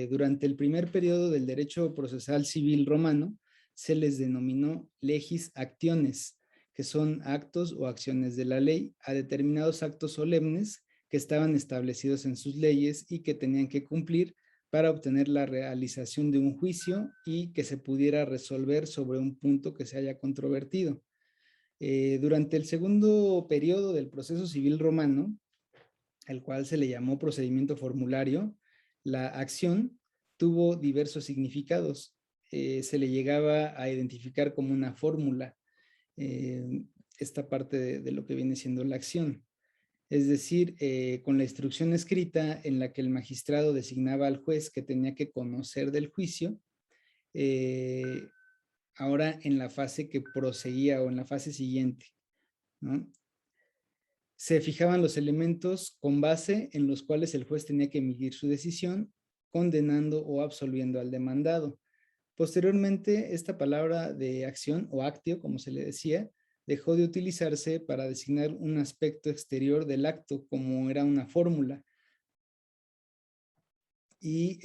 durante el primer periodo del derecho procesal civil romano, se les denominó legis actiones, que son actos o acciones de la ley, a determinados actos solemnes que estaban establecidos en sus leyes y que tenían que cumplir para obtener la realización de un juicio y que se pudiera resolver sobre un punto que se haya controvertido. Durante el segundo periodo del proceso civil romano, al cual se le llamó procedimiento formulario, la acción tuvo diversos significados. Se le llegaba a identificar como una fórmula esta parte de lo que viene siendo la acción. Es decir, con la instrucción escrita en la que el magistrado designaba al juez que tenía que conocer del juicio, ahora en la fase que proseguía o en la fase siguiente, ¿no? Se fijaban los elementos con base en los cuales el juez tenía que emitir su decisión, condenando o absolviendo al demandado. Posteriormente, esta palabra de acción o actio, como se le decía, dejó de utilizarse para designar un aspecto exterior del acto, como era una fórmula, y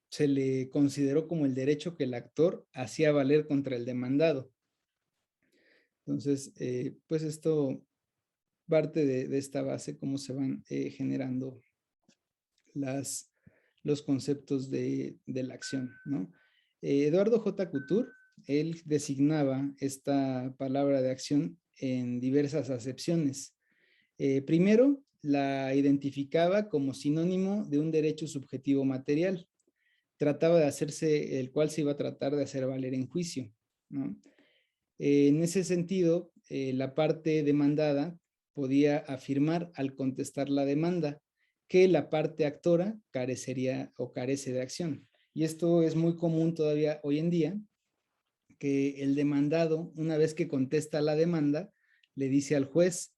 se le consideró como el derecho que el actor hacía valer contra el demandado. Entonces, pues esto parte de esta base, cómo se van generando los conceptos de la acción, ¿no? Eduardo J. Couture, él designaba esta palabra de acción en diversas acepciones. Primero, la identificaba como sinónimo de un derecho subjetivo material. Trataba de hacerse, el cual se iba a tratar de hacer valer en juicio, ¿no? En ese sentido, la parte demandada podía afirmar al contestar la demanda que la parte actora carecería o carece de acción. Y esto es muy común todavía hoy en día, que el demandado, una vez que contesta la demanda, le dice al juez,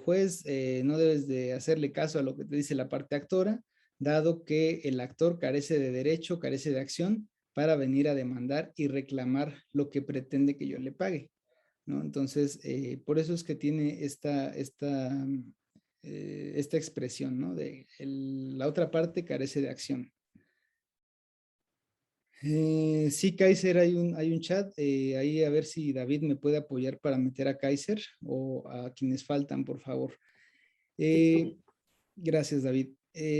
juez, no debes de hacerle caso a lo que te dice la parte actora, dado que el actor carece de derecho, carece de acción para venir a demandar y reclamar lo que pretende que yo le pague, ¿no? Entonces, por eso es que tiene esta expresión, ¿no? La otra parte carece de acción. Sí, Kaiser, hay un chat, ahí a ver si David me puede apoyar para meter a Kaiser o a quienes faltan, por favor. Gracias, David.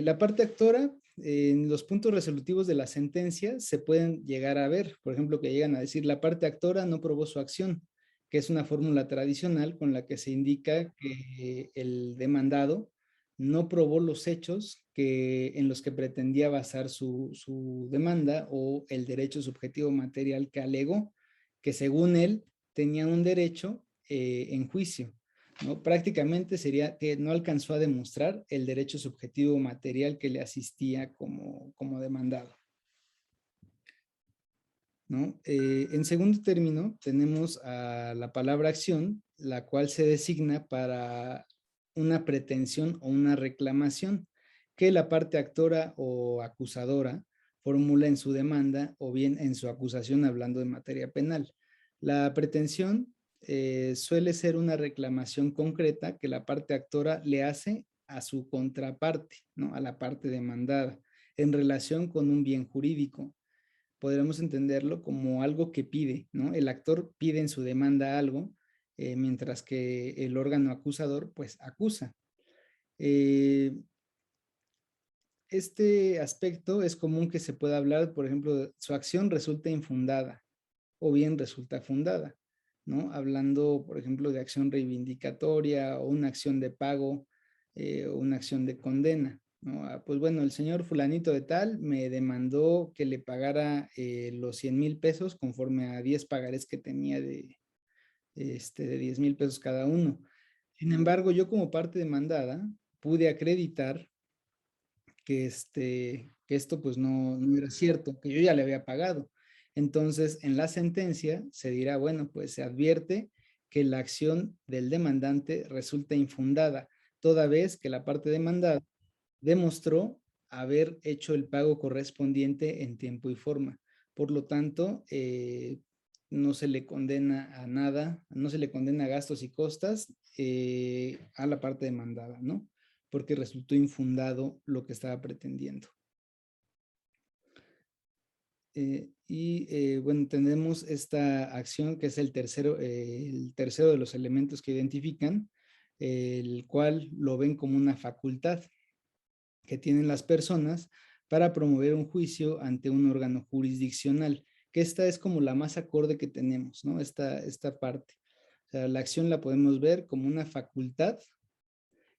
La parte actora, en los puntos resolutivos de la sentencia se pueden llegar a ver, por ejemplo, que llegan a decir la parte actora no probó su acción, que es una fórmula tradicional con la que se indica que el demandado no probó los hechos en los que pretendía basar su demanda o el derecho subjetivo material que alegó, que según él tenía un derecho en juicio, ¿no? Prácticamente sería que no alcanzó a demostrar el derecho subjetivo material que le asistía como demandado, ¿no? En segundo término, tenemos a la palabra acción, la cual se designa para una pretensión o una reclamación que la parte actora o acusadora formula en su demanda o bien en su acusación hablando de materia penal. La pretensión suele ser una reclamación concreta que la parte actora le hace a su contraparte, ¿no? A la parte demandada, en relación con un bien jurídico. Podríamos entenderlo como algo que pide, ¿no? El actor pide en su demanda algo, mientras que el órgano acusador, pues, acusa. Este aspecto es común que se pueda hablar, por ejemplo, su acción resulta infundada o bien resulta fundada, ¿no? Hablando, por ejemplo, de acción reivindicatoria o una acción de pago o una acción de condena, ¿no? Pues bueno, el señor fulanito de tal me demandó que le pagara los 100,000 pesos conforme a 10 pagarés que tenía de 10,000 pesos cada uno. Sin embargo, yo como parte demandada pude acreditar que esto pues no era cierto, que yo ya le había pagado. Entonces, en la sentencia se dirá, bueno, pues se advierte que la acción del demandante resulta infundada, toda vez que la parte demandada demostró haber hecho el pago correspondiente en tiempo y forma. Por lo tanto, no se le condena a nada, no se le condena a gastos y costas a la parte demandada, ¿no? Porque resultó infundado lo que estaba pretendiendo. Bueno, tenemos esta acción que es el tercero de los elementos que identifican, el cual lo ven como una facultad que tienen las personas para promover un juicio ante un órgano jurisdiccional, que esta es como la más acorde que tenemos, ¿no? Esta parte. O sea, la acción la podemos ver como una facultad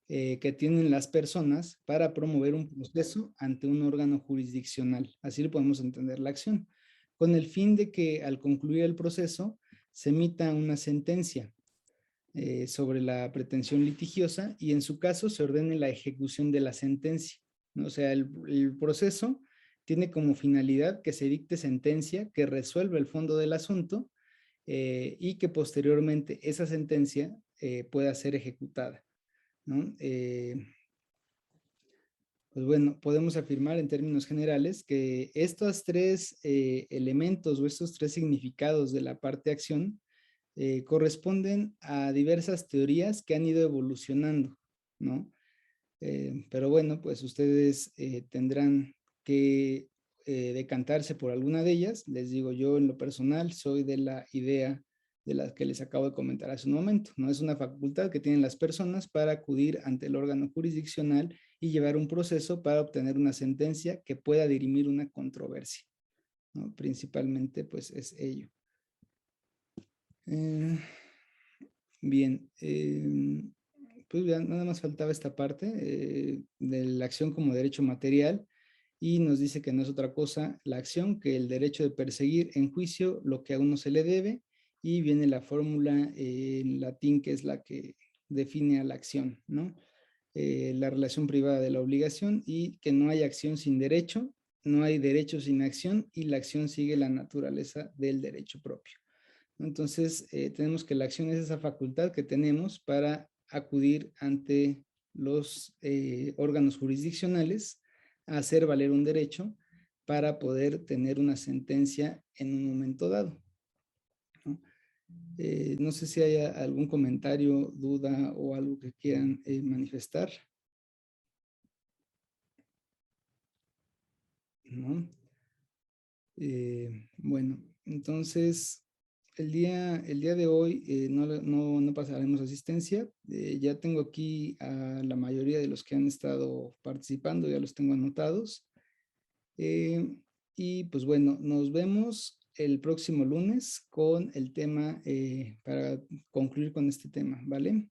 que tienen las personas para promover un proceso ante un órgano jurisdiccional. Así lo podemos entender la acción, con el fin de que al concluir el proceso se emita una sentencia sobre la pretensión litigiosa y en su caso se ordene la ejecución de la sentencia, ¿no? O sea, el proceso tiene como finalidad que se dicte sentencia que resuelva el fondo del asunto y que posteriormente esa sentencia pueda ser ejecutada, ¿no? Pues bueno, podemos afirmar en términos generales que estos tres elementos o estos tres significados de la parte acción corresponden a diversas teorías que han ido evolucionando, ¿no? Pero bueno, pues ustedes tendrán que decantarse por alguna de ellas. Les digo, yo en lo personal soy de la idea de la que les acabo de comentar hace un momento, ¿no? Es una facultad que tienen las personas para acudir ante el órgano jurisdiccional y llevar un proceso para obtener una sentencia que pueda dirimir una controversia, ¿no? Principalmente, pues es ello. Bien, pues ya nada más faltaba esta parte de la acción como derecho material, y nos dice que no es otra cosa la acción que el derecho de perseguir en juicio lo que a uno se le debe, y viene la fórmula en latín que es la que define a la acción, ¿no? La relación privada de la obligación, y que no hay acción sin derecho, no hay derecho sin acción, y la acción sigue la naturaleza del derecho propio. Entonces, tenemos que la acción es esa facultad que tenemos para acudir ante los órganos jurisdiccionales a hacer valer un derecho para poder tener una sentencia en un momento dado, ¿no? No sé si hay algún comentario, duda o algo que quieran manifestar, ¿no? Bueno, entonces el día de hoy no pasaremos asistencia. Ya tengo aquí a la mayoría de los que han estado participando, ya los tengo anotados. Y pues bueno, nos vemos el próximo lunes con el tema para concluir con este tema, ¿vale?